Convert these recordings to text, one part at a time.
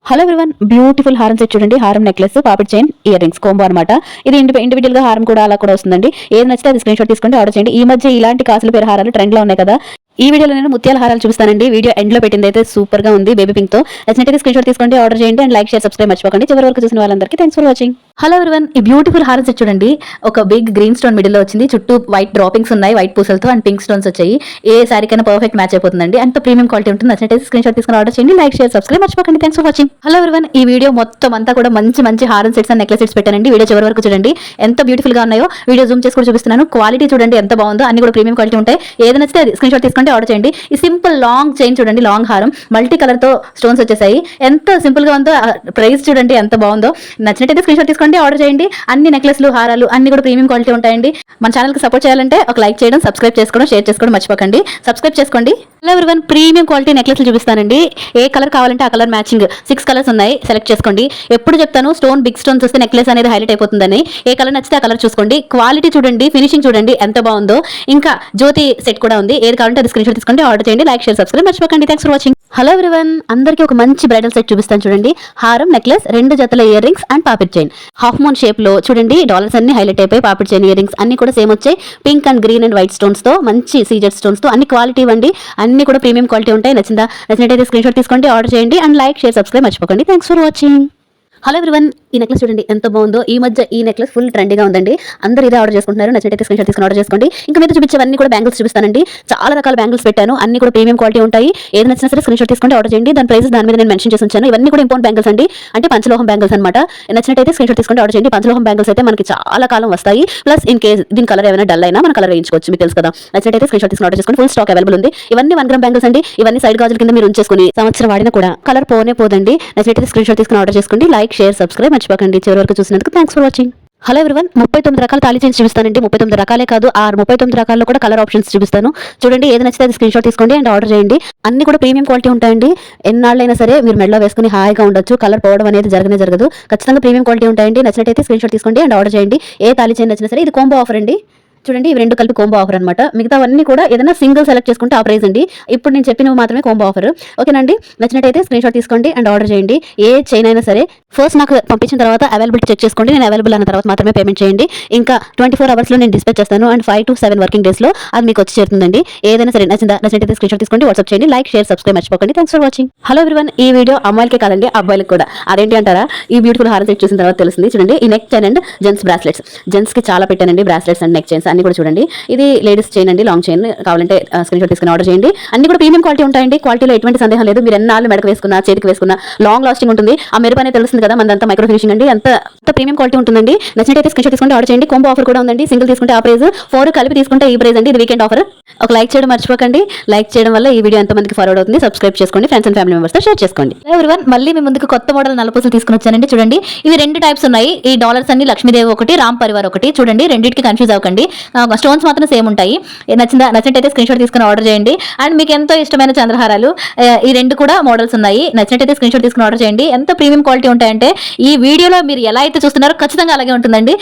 Hello everyone, beautiful హారం set చూడండి. హారం నెక్లెస్, పాపిడ్ చైన్, ఇయర్ రింగ్స్ కాంబో అనమాట. ఇది ఇండివిజువల్ గా హారం కూడా అలా కూడా వస్తుందండి. ఏది నచ్చితే అది స్క్రీన్ షాట్ తీసుకుంటే ఆర్డర్ చేయండి. ఈ మధ్య ఇలాంటి కాసుల పేరు హారాలు ట్రెండ్ లో ఉన్నాయి కదా. ఈ వీడియోలో నేను ముత్యాల హారాలు చూపిస్తానండి. వీడియో ఎండ్ లో పెట్టింది అయితే సూపర్ గా ఉంది. బేబీ పింక్ తో నచ్చినట్టు స్క్రీన్ షాట్ తీసుకోండి, ఆర్డర్ చేయండి. అండ్ లైక్, షేర్, సబ్స్క్రైబ్ మర్చిపోకండి. చివరి వరకు చూసిన వాళ్ళందరికీ thanks for watching. Hello everyone, ఈ బ్యూటిఫుల్ హారం సెట్ చూడండి. ఒక బిగ్ గ్రీన్ స్టోన్ మిడిల్ లో వచ్చింది. చుట్టూ వైట్ డ్రాపింగ్స్ ఉన్నాయి, వైట్ పూసలతో అండ్ పింక్ స్టోన్స్ వచ్చాయి. ఏ సారీ కన్నా పర్ఫెక్ట్ మ్యాచ్ అయిపోతుందండి. అంత ప్రీమియం క్వాలిటీ ఉంటుంది. నచ్చినట్టు స్క్రీన్ షాట్ తీసుకుని ఆర్డర్ చేయండి. లైక్, షేర్, సబ్స్క్రైబ్ మర్చిపోకండి. Thanks for watching. Hello everyone, ఈ వీడియో మొత్తం అంతా కూడా మంచి మంచి హారం సెట్స్ అండ్ నెక్లెస్ సెట్స్ పెట్టానండి. వీడియో చివరి వరకు చూడండి. ఎంత బ్యూటిఫుల్ గా ఉన్నాయో వీడియో జూమ్ చేసి కూడా చూపిస్తున్నాను. క్వాలిటీ చూడండి ఎంత బాగుందో. అన్ని కూడా ప్రీమియం క్వాలిటీ ఉంటాయి. ఏది నచ్చితే అది స్క్రీన్ షాట్ తీసుకుంటే ఆర్డర్ చేయండి. ఈ సింపుల్ లాంగ్ చైన్ చూడండి, లాంగ్ హారం మల్టీ కలర్ తో స్టోన్స్ వచ్చేసాయి. ఎంత సింపుల్ గా ఉందో. ప్రైస్ చూడండి ఎంత బాగుందో. నచ్చినట్టయితే స్క్రీన్ షాట్ తీసుకోండి, ఆర్డర్ చేయండి. అన్ని నెక్లెస్లు, హారాలు అన్ని కూడా ప్రీమియం క్వాలిటీ ఉంటాయండి. మన ఛానల్ కి సపోర్ట్ చేయాలంటే ఒక లైక్ చేయడం, సబ్స్క్రైబ్ చేసుకోవడం, షేర్ చేసుకోవడం మర్చిపోకండి. సబ్స్క్రైబ్ చేసుకోండి. హలో ఎవ్రీవన్, ప్రీమియం క్వాలిటీ నెక్లెస్లు చూపిస్తానండి. ఏ కలర్ కావాలంటే ఆ కలర్ మ్యాచింగ్ 6 కలర్స్ ఉన్నాయి, సెలెక్ట్ చేసుకోండి. ఎప్పుడు చెప్తాను, స్టోన్ బిగ్ స్టోన్స్ వస్తే నెక్లెస్ అనేది హైలైట్ అయిపోతుందని. ఏ కలర్ నచ్చితే ఆ కలర్ చూసుకోండి. క్వాలిటీ చూడండి, ఫినిషింగ్ చూడండి ఎంత బాగుందో. ఇంకా జ్యోతి సెట్ కూడా ఉంది. ఏది కావాలంటే అది స్క్రీన్ షాట్ తీసుకోండి, ఆర్డర్ చేయండి. లైక్, షేర్, సబ్స్క్రైబ్ మర్చిపోకండి. Thanks for watching. Hello everyone, అందరికీ ఒక మంచి బ్రైడల్ సెట్ చూపిస్తాను చూడండి. హారం, నెక్లెస్, 2 జతల ఇయర్ రింగ్స్ అండ్ పాపిడ్ చైన్. హాఫ్ మూన్ షేప్ లో చూడండి. డాలర్స్ అన్ని హైలైట్ అయిపోయి పాపిడ్ చైన్, ఇయర్ రింగ్స్ అన్ని కూడా సేమ్ వచ్చాయి. Pink and green and white stones తో, మంచి సీజెడ్ స్టోన్స్ తో అన్ని క్వాలిటీ ఇవ్వండి. అన్ని కూడా ప్రీమియం క్వాలిటీ ఉంటాయి. నచ్చినట్టయితే స్క్రీన్ షాట్ తీసుకోండి, ఆర్డర్ చేయండి. అండ్ లైక్, షేర్, సబ్స్క్రైబ్ మర్చిపోకండి. Thanks for watching. Hello everyone, ఈ నెక్లెస్ చూడండి ఎంత బాగుందో. ఈ మధ్య ఈ నెక్లెస్ ఫుల్ ట్రెండీగా ఉందండి. అందరూ ఇదే ఆర్డర్ చేసుకుంటున్నారు. నచ్చినట్టు స్క్రీన్ షాట్ తీసుకుని ఆర్డర్ చేసుకోండి. ఇంకా మీద చూపించేవన్నీ కూడా బ్యాంగిల్స్ చూపిస్తానండి. చాలా రకాల బ్యాంగిల్స్ పెట్టాను. అన్ని కూడా ప్రీమియం క్వాలిటీ ఉంటాయి. ఏది నచ్చినా సరే స్క్రీన్ షాట్ తీసుకుంటే ఆర్డర్ చేయండి. దాని ప్రైస్ దాని మీద నేను మెన్షన్ చేసి ఉంచాను. ఇవన్నీ కూడా ఇంపార్టెంట్ బ్యాంగిల్స్ అండి. అంటే పంచలోహం బ్యాంగిల్స్ అనమాట. నచ్చినట్టయితే స్క్రీన్ షాట్ తీసుకుంటే ఆర్డర్ చేయండి. పంచలోహం బ్యాంగిల్స్ అయితే మనకి చాలా కాలం వస్తాయి. ప్లస్ ఇన్ కేస్ దీని కలర్ ఏమైనా డల్ అయినా మన కలర్ వేయించుకోవచ్చు. మీకు తెలుసు కదా. నచ్చినట్టయితే స్క్రీన్ షాట్ తీసుకుని ఆర్డర్ చేసుకోండి. ఫుల్ స్టాక్ అవైలబుల్ ఉంది. ఇవన్నీ 1 గ్రామ్ బ్యాంగిల్స్ అండి. ఇవన్నీ సైడ్ గాజుల కింద మీరు ఉంచేసుకుని సంవత్సరం వాడినా కూడా కలర్ పోనే పోదండి. నచ్చినట్టయితే స్క్రీన్ షాట్ తీసుకుని ఆర్డర్ చేసుకోండి. లైక్, షేర్, సబ్స్క్రైబ్ మర్చిపోకండి. చివరి వరకు చూసినందుకు thanks for watching. Hello everyone, 39 రకాల తాళీ చైన్స్ చూపిస్తానండి. 39 రకాలే కాదు, 39 రకాల్లో కూడా కలర్ ఆప్షన్స్ చూపిస్తాను చూడండి. ఏది నచ్చితే అది స్క్రీన్ షాట్ తీసుకోండి అండ్ ఆర్డర్ చేయండి. అన్ని కూడా ప్రీమియం క్వాలిటీ ఉంటాయండి. ఎన్నాళ్ళైనా సరే మీరు మెడలో వేసుకుని హాయిగా ఉండొచ్చు. కలర్ పోవడం అనేది జరగదు. ఖచ్చితంగా ప్రీమియం క్వాలిటీ ఉంటాయండి. నచ్చినట్టయితే స్క్రీన్ షాట్ తీసుకోండి అండ్ ఆర్డర్ చేయండి. ఏ తాళీ చైన్ నచ్చినా సరే ఇది కాంబో ఆఫర్ అండి. చూడండి, ఇవి 2 కలిపి కాంబో ఆఫర్ అనమాట. మిగతావన్నీ కూడా ఏదైనా సింగిల్ సెలెక్ట్ చేసుకుంటే ఆ ప్రైస్ అండి. ఇప్పుడు నేను చెప్పినవి మాత్రమే కాంబో ఆఫర్. ఓకేనండి. నచ్చినట్టయితే స్క్రీన్ షాట్ తీసుకోండి అండ్ ఆర్డర్ చేయండి. ఏ చైన్ అయినా సరే ఫస్ట్ నాకు పంపించిన తర్వాత అవైలబిలిటీ చెక్ చేసుకోండి. నేను అవైలబుల్ అన్న తర్వాత మాత్రమే పేమెంట్ చేయండి. ఇంకా 24 hours లో నేను డిస్పాచ్ చేస్తాను. అండ్ 5 to 7 వర్కింగ్ డేస్ లో అది మీకు వచ్చి చేరుతుందండి. ఏదైనా సరే నచ్చినట్టయితే స్క్రీన్ షాట్ తీసుకోండి, వాట్సాప్ చేయండి. లైక్, షేర్, సబ్స్క్రైబ్ మర్చిపోకండి. Thanks for watching. Hello everyone, ఈ వీడియో అమ్మాయిలకే కాదండి, అబ్బాయిలకు కూడా. అదేంటి అంటారా, ఈ బ్యూటిఫుల్ హారం సెట్ చూసిన తర్వాత తెలుస్తుంది. చూడండి, ఈ neck chain and gents bracelets. Gents కి చాలా పెట్టానండి బ్రాస్లెట్స్ అండ్ నెక్ చైన్స్ అన్ని కూడా చూడండి. ఇది లేడీస్ చైన్ అండి, లాంగ్ చైన్. కావాలంటే స్క్రీన్ షాట్ తీసుకుని ఆర్డర్ చేయండి. అన్ని కూడా ప్రీమియం క్వాలిటీ ఉంటాయండి. క్వాలిటీలో ఎటువంటి సందేహం లేదు. మీరు ఎన్నాళ్ళు మెడకు వేసుకున్నా, చేతికి వేసుకున్నా లాంగ్ లాస్టింగ్ ఉంటుంది. ఆ మెరుపు అనేది తెలుస్తుంది కదా, మనదంతా మైక్రో ఫినిషింగ్ అండి. అంత ప్రీమియం క్వాలిటీ ఉంటుందండి. నచ్చినట్టయితే స్క్రీన్ షాట్ తీసుకుంటే ఆర్డర్ చేయండి. కాంబో ఆఫర్ కూడా ఉందండి. సింగిల్ తీసుకుంటే ఆ ప్రైస్, 4 కలిపి తీసుకుంటే ఈ ప్రైస్ అండి. ఇది వీకెండ్ ఆఫర్. ఒక లైక్ చేయడం మర్చిపోకండి. లైక్ చేయడం వల్ల ఈ వీడియో ఎంతమందికి ఫార్వర్డ్ అవుతుంది. సబ్స్క్రైబ్ చేసుకోండి, ఫ్రెండ్స్ అండ్ ఫ్యామిలీ మెంబర్స్ తో షేర్ చేసుకోండి. ఎవ్రీవన్, మళ్ళీ మీ ముందుకు కొత్త మోడల్ నల్లపూసలు తీసుకుని వచ్చానండి. చూడండి, ఇవి 2 టైప్స్ ఉన్నాయి. ఈ డాలర్స్ అన్ని లక్ష్మీదేవి ఒకటి, రామ్ పరివార్ ఒకటి. చూడండి, రెండింటికి కన్ఫ్యూజ్ అవ్వకండి. స్టోన్స్ మాత్రం సేమ్ ఉంటాయి. నచ్చినట్టయితే స్క్రీన్ షాట్ తీసుకుని ఆర్డర్ చేయండి. అండ్ మీకు ఎంతో ఇష్టమైన చంద్రహారాలు, ఈ 2 కూడా మోడల్స్ ఉన్నాయి. నచ్చినట్టయితే స్క్రీన్ షాట్ తీసుకుని ఆర్డర్ చేయండి. ఎంత ప్రీమియం క్వాలిటీ ఉంటాయంటే ఈ వీడియోలో మీరు ఎలా అయితే చూస్తున్నారో ఖచ్చితంగా అలాగే ఉంటుందండి.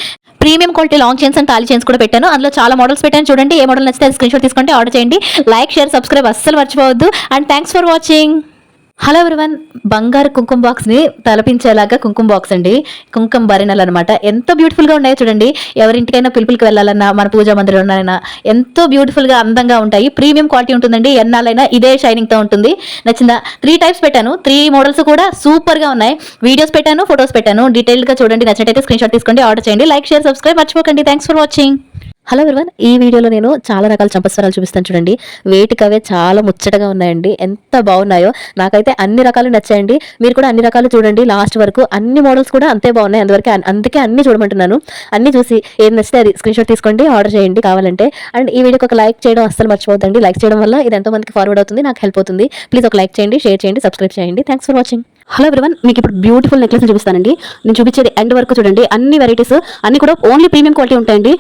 Premium quality long chains and thali chains కూడా పెట్టాను. అందులో చాలా మోడల్స్ పెట్టాను. చూడండి, ఏ మోడల్ నచ్చితే స్క్రీన్ షాట్ తీసుకుంటే ఆర్డర్ చేయండి. లైక్, షేర్, సబ్స్క్రైబ్ అస్సలు మర్చిపోవద్దు. And thanks for watching. Hello everyone, బంగారు కుంకుమ బాక్స్ ని తలపించేలాగా కుంకుమ బాక్స్ అండి. కుంకుమ భరిణలు అనమాట. ఎంత బ్యూటిఫుల్ గా ఉన్నాయో చూడండి. ఎవరింటికైనా పిలుపులకి వెళ్ళాలన్నా, మన పూజా మందిరంలోనైనా ఎంతో బ్యూటిఫుల్ గా అందంగా ఉంటాయి. ప్రీమియం క్వాలిటీ ఉంటుందండి. ఎన్నాళ్ళైనా ఇదే షైనింగ్ తో ఉంటుంది. నచ్చిందా? 3 టైప్స్ పెట్టాను. 3 మోడల్స్ కూడా సూపర్ గా ఉన్నాయి. వీడియోస్ పెట్టాను, ఫొటోస్ పెట్టాను. డీటెయిల్ గా చూడండి. నచ్చినట్టయితే స్క్రీన్ షాట్ తీసుకోండి, ఆర్డర్ చేయండి. లైక్, షేర్, సబ్స్క్రైబ్ మర్చిపోకండి. Thanks for watching. Hello everyone, ఈ వీడియోలో నేను చాలా రకాల చంపస్వరాలు చూపిస్తాను చూడండి. వేటికవే చాలా ముచ్చటగా ఉన్నాయండి. ఎంత బాగున్నాయో. నాకైతే అన్ని రకాలు నచ్చాయండి. మీరు కూడా అన్ని రకాలు చూడండి లాస్ట్ వరకు. అన్ని మోడల్స్ కూడా అంతే బాగున్నాయి. అందుకే అన్ని చూడమంటున్నాను. అన్ని చూసి ఏం నచ్చితే అది స్క్రీన్ షాట్ తీసుకోండి, ఆర్డర్ చేయండి కావాలంటే. అండ్ ఈ వీడియోకి ఒక లైక్ చేయడం అస్సలు మర్చిపోద్దండి. లైక్ చేయడం వల్ల ఇది ఎంతో మందికి ఫార్వర్డ్ అవుతుంది, నాకు హెల్ప్ అవుతుంది. ప్లీజ్ ఒక లైక్ చేయండి, షేర్ చేయండి, సబ్స్క్రైబ్ చేయండి. Thanks for watching. Hello everyone, మీకు ఇప్పుడు బ్యూటిఫుల్ నెక్లెస్ చూపిస్తానండి. నేను చూపించేది ఎండ్ వరకు చూడండి. అన్ని వెరైటీస్ అన్ని కూడా ఓన్లీ ప్రీమియం క్వాలిటీ ఉంటాయండి.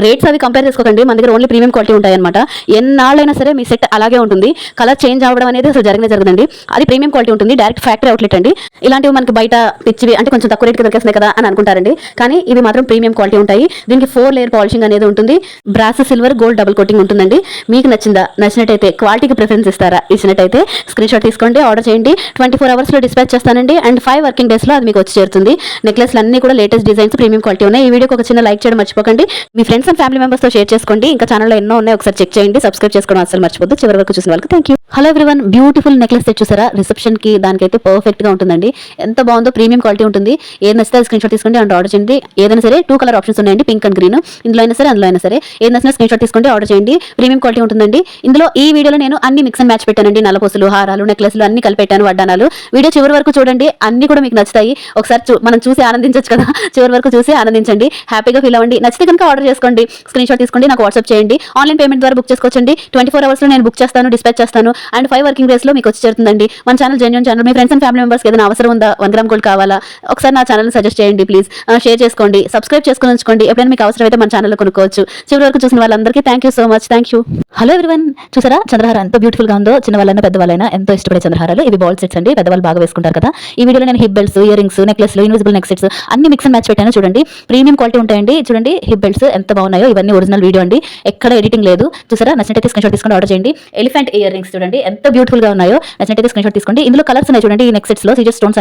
రేట్స్ అవి కంపేర్ చేసుకోకండి. మన దగ్గర ఓన్లీ ప్రీమియం క్వాలిటీ ఉంటాయి అనమాట. ఎన్నాళ్ళైనా సరే మీ సెట్ అలాగే ఉంటుంది. కలర్ చేంజ్ అవ్వడం అనేది అసలు జరగదండి. అది ప్రీమియం క్వాలిటీ ఉంటుంది. డైరెక్ట్ ఫ్యాక్టరీ అవుట్లెట్ అండి. ఇలాంటివి మనకి బయట పిచ్చివి అంటే కొంచెం తక్కువ రేట్కి దొరికేస్తున్నాయి కదా అని అనుకుంటారండి. కానీ ఇవి మాత్రం ప్రీమియం క్వాలిటీ ఉంటాయి. దీనికి 4 లేయర్ పాలిషింగ్ అనేది ఉంటుంది. Brass, silver, gold double coating ఉంటుందండి. మీకు నచ్చిందా? నచ్చినట్టయితే క్వాలిటీకి ప్రిఫరెన్స్ ఇస్తారా? ఇచ్చినట్టయితే స్క్రీన్ షాట్ తీసుకోండి, ఆర్డర్ చేయండి. 24 hours లో డిస్పాచ్ డిస్పాచ్ చేస్తానండి. అండ్ 5 వర్కింగ్ డేస్లో అది మీకు వచ్చి చేరుతుంది. నెక్లెస్లు అన్ని కూడా లేటెస్ట్ డిజైన్స్, ప్రీమియం క్వాలిటీ ఉన్నాయి. ఈ వీడియోకి ఒక చిన్న లైక్ చేయడం మర్చిపోకండి. మీ ఫ్రెండ్స్ అండ్ ఫ్యామిలీ మెంబర్స్తో షేర్ చేసుకోండి. ఇంకా ఛానల్లో ఎన్నో ఉన్నాయి, ఒకసారి చెక్ చేయండి. సబ్స్క్రైబ్ చేసుకోవడం అసలు మర్చిపోద్దు. చివరి వరకు చూసిన వాళ్ళకి thank you. Hello everyone, beautiful necklace set చూసారా? రిసెప్షన్కి దానికైతే పర్ఫెక్ట్గా ఉంటుందండి. ఎంత బాగుందో, ప్రీమియం క్వాలిటీ ఉంటుంది. ఏది నచ్చితే స్క్రీన్ షాట్ తీసుకోండి అండ్ ఆర్డర్ చేయండి. ఏదైనా సరే 2 కలర్ ఆప్షన్స్ ఉన్నాయండి, పింక్ అండ్ గ్రీన్. ఇందులో అయినా సరే అందులో అయినా సరే ఏది నచ్చినా స్క్రీన్ షాట్ తీసుకోండి, ఆర్డర్ చేయండి. ప్రీమియం క్వాలిటీ ఉంటుందండి. ఇందులో ఈ వీడియోలో నేను అన్ని మిక్స్ అండ్ మ్యాచ్ పెట్టానండి. నల్లపూసలు, హారాలు, నెక్లెస్లు అన్ని కలిపెట్టాను, వడ్డానాలు. వీడియో చివరి వరకు చూడండి, అన్ని కూడా మీకు నచ్చుతాయి. ఒకసారి మనం చూసి ఆనందించవచ్చు కదా, చివరి వరకు చూసి ఆనందించండి, హ్యాపీగా ఫీల్ అవ్వండి. నచ్చితే కనుక ఆర్డర్ చేసుకోండి, స్క్రీన్ షాట్ తీసుకోండి, నాకు వాట్సాప్ చేయండి. ఆన్లైన్ పేమెంట్ ద్వారా బుక్ చేసుకోవచ్చండి. 24 అవర్స్లో నేను బుక్ చేస్తాను, డిస్పాచ్ చేస్తాను. అండ్ 5 వర్కింగ్ డేస్లో మీకు వచ్చి చేరుతుందండి. మన channel genuine channel. Me friends and family మెంబర్స్కి ఏదైనా అవసరం ఉందా, 1 గ్రామ్ గోల్డ్ కావాలా, ఒకసారి నా ఛానల్ సజెస్ట్ చేయండి ప్లీజ్. షేర్ చేసుకోండి, సబ్స్క్రైబ్ చేసుకుని ఉంచుకోండి. ఎప్పుడైనా మీకు అవసరం అయితే మన ఛానల్లో కొనుక్కోవచ్చు. చివరి వరకు చూసిన వాళ్ళందరికీ thank you so much. Thank you. Hello everyone, చూసారా చంద్రహారం ఎంత బ్యూటిఫుల్ గా ఉందో? చిన్న వాళ్ళైనా పెద్దవాళ్ళైనా ఎంతో ఇష్టపడే చంద్రహారాలు. ఇవి బాల్ సెట్స్ అండి, పెద్దవాళ్ళు బాగా వేసుకుంటారు కదా. ఈ వీడియోలో నేను హిప్ బెల్ట్స్, ఇయర్ రింగ్స్, నెక్లెస్లు, ఇన్విజిబుల్ నెక్ సెట్స్ అన్ని మిక్స్ అండ్ మ్యాచ్ పెట్టాను. చూడండి, ప్రీమియం క్వాలిటీ ఉంటాయండి. చూడండి హిప్ బెల్ట్స్ ఎంత బాగున్నాయో. ఇవన్నీ ఒరిజినల్ వీడియో అండి, ఎక్కడ ఎడిటింగ్ లేదు. చూసారా? నచ్చినట్టు స్క్రీన్ షాట్ తీసుకొని ఆర్డర్ చేయండి. ఎలిఫెంట్ ఇయర్ రింగ్స్ చూడండి ఎంత బ్యూటిఫుల్ గా ఉన్నాయో. నచ్చినట్టు స్క్రీన్ షాట్ తీసుకోండి. ఇందులో కలర్స్ ఉన్నాయి చూడండి. ఈ నెక్ సెట్స్ లో సీజర్ స్టోన్స్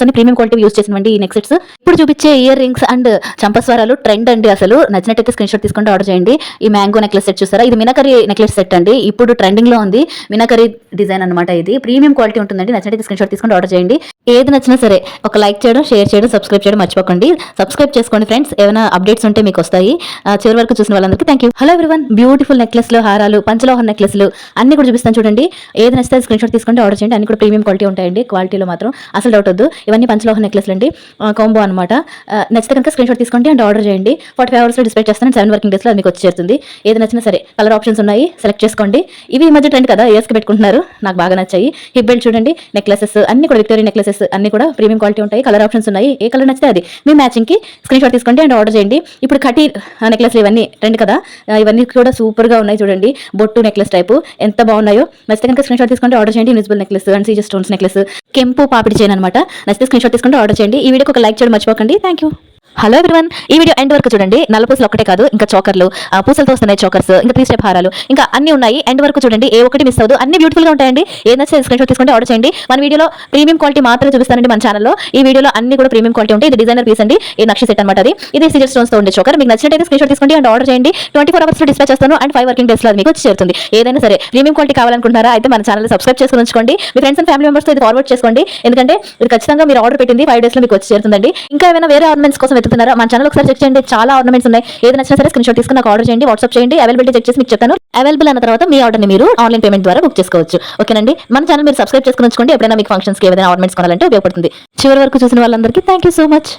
అన్ని ప్రీమియం క్వాలిటీ యూస్ చేసినవండి ఈ నెక్ సెట్స్. ఇప్పుడు చూపించే ఇయర్ రింగ్స్ అండ్ చంపస్వరాలు ట్రెండ్ అండి అసలు. నచ్చినట్టు స్క్రీన్ షాట్ తీసుకుంటే ఆర్డర్ చేయండి. ఈ మ్యాంగో నెక్లెస్ సెట్ చూసారా? ఇది మినకరీ నెక్లెస్ సెట్ అండి, ఇప్పుడు ట్రెండింగ్ లో ఉంది. మినకరీ డిజైన్ అనమాట. ఇది ప్రీమియం క్వాలిటీ ఉంటుందండి. నచ్చినట్టు స్క్రీన్ షాట్ తీసుకుంటే ఆర్డర్ చేయండి. ఏది నచ్చినా సరే ఒక లైక్ చేయడం, షేర్ చేయడం, సబ్స్క్రైబ్ చేయడం మర్చిపోకండి. సబ్స్క్రైబ్ చేసుకోండి ఫ్రెండ్స్, ఏమైనా అప్డేట్స్ ఉంటే మీకు వస్తాయి. చివరి వరకు చూసిన వాళ్ళందరికీ thank you. Hello everyone, beautiful నెక్లెస్లు, హారాలు, పంచలోహ నెక్లెస్లు అన్ని కూడా చూపిస్తాను చూడండి. ఏది నచ్చితే స్క్రీన్ షాట్ తీసుకుంటే ఆర్డర్ చేయండి. అన్ని కూడా ప్రీమియం క్వాలిటీ ఉంటాయండి. క్వాలిటీలో మాత్రం అసలు డౌట్ వద్దు. ఇవన్నీ పంచలోహ నెక్లెస్లు అండి, కాంబో అనమాట. నచ్చితే కనుక స్క్రీన్ షాట్ తీసుకోండి అండ్ ఆర్డర్ చేయండి. 45 అవర్స్లో డిస్పాచ్ చేస్తాను. 7 వర్కింగ్ డేస్లో అది మీకు వచ్చి చేరుతుంది. ఏది నచ్చినా సరే కలర్ ఆప్షన్స్ ఉన్నాయి, సెలెక్ట్ చేసుకోండి. ఇవి ఈ మధ్య ట్రెండ్ కదా, ఇయర్స్కి పెట్టుకుంటున్నారు, నాకు బాగా నచ్చాయి. హిప్ బెల్ట్ చూడండి, నెక్లెసెస్ అన్ని కూడా విక్టోరియా నెక్లెసెస్ అన్ని కూడా ప్రీమియం క్వాలిటీ ఉంటాయి. కలర్ ఆప్షన్స్ ఉన్నాయి, ఏ కలర్ నచ్చితే అది మీ మ్యాచింగ్ కి స్క్రీన్ షాట్ తీసుకోండి అండ్ ఆర్డర్ చేయండి. ఇప్పుడు కటీ నెక్లెస్లు ఇవన్నీ ట్రెండ్ కదా, ఇవన్నీ కూడా సూపర్ గా ఉన్నాయి చూడండి. బొట్టు నెక్లెస్ టైపు ఎంత బాగున్నాయో. నచ్చితే కనుక స్క్రీన్ షాట్ తీసుకుంటే ఆర్డర్ చేయండి. ఇన్విజిబుల్ నెక్లెస్ అండ్ సీజర్ స్టోన్స్ నెక్లెస్, కెంపు పాపిడి చైన్ అనమాట. నచ్చితే స్క్రీన్ షాట్ తీసుకుంటే ఆర్డర్ చేయండి. ఈ వీడియోకి ఒక లైక్ చేయడం మర్చిపోకండి. Thank you. హలో ఎవ్రీవన్, ఈ వీడియో ఎండ్ వరకు చూడండి. నల్లపూసలు ఒకటే కాదు, ఇంకా చోకర్లు, పూసలతో వస్తున్నాయి చోకర్స్, ఇంకా 3 స్టెప్ హారాలు, ఇంకా అన్ని ఉన్నాయి. ఎండ్ వరకు చూడండి, ఏ ఒక్కటి మిస్ అవ్వదు. అన్ని బ్యూటిఫుల్ గా ఉంటాయండి. ఏది నచ్చితే స్క్రీన్ షాట్ తీసుకుంటే ఆర్డర్ చేయండి. మన వీడియోలో ప్రీమియం క్వాలిటీ మాత్రమే చూపిస్తానండి మన ఛానల్లో. ఈ వీడియోలో అన్ని కూడా ప్రీమియం క్వాలిటీ ఉంటాయి. ఇది డిజైనర్ పీస్ అండి, ఈ నక్షి సెట్ అనమాట. ఇది సీజర్ స్టోన్స్ తో ఉండే చోకర్. మీకు నచ్చినట్టు స్క్రీన్ షాట్ తీసుకోండి అండ్ ఆర్డర్ చేయండి. 24 అవర్స్ లో డిస్పాచ్ చేస్తాను అండ్ 5 వర్కింగ్ డేస్ లో మీకు వచ్చి చేరుతుంది. ఏదైనా సరే ప్రీమియం క్వాలిటీ కావాలనుకుంటున్నారా అయితే మన ఛానల్ సబ్స్క్రైబ్ చేసుకుని ఉంచుకోండి. మీ ఫ్రెండ్స్ అండ్ ఫ్యామిలీ మెంబర్స్ తో ఇది ఫార్వర్డ్ చేసుకోండి. ఎందుకంటే ఇది ఖచ్చితంగా మీరు ఆర్డర్ పెట్టింది 5 డేస్ లో మీకు వచ్చి చేరుతుందండి. ఇంకా ఏమైనా వేరే ఆర్నమెంట్స్ కోసం వెతుకుతున్నారా మన ఛానల్ ఒకసారి చెక్ చేయండి. చాలా ఆర్నమెంట్స్ ఉన్నాయి. ఏది నచ్చినా సరే స్క్రీన్ షాట్ తీసుకుని నాకు ఆర్డర్ చేయండి. వాట్సాప్ చేయండి, అవైలబిలిటీ చెక్ చేసి మీకు చెప్తాను. అవైలబుల్ అన్న తర్వాత మీ ఆర్డర్ని మీరు ఆన్లైన్ పేమెంట్ ద్వారా బుక్ చేసుకోవచ్చు. ఓకేనండి, మన ఛానల్ మీరు సబ్స్క్రైబ్ చేసుకుని ఉంచుకోండి. ఎప్పుడైనా మీకు ఫంక్షన్స్కి ఏదైనా ఆర్నమెంట్స్ కొనాలంటే ఉపయోగపడుతుంది. చివరి వరకు చూసిన వాళ్ళందరికీ థ్యాంక్ యూ సో మచ్.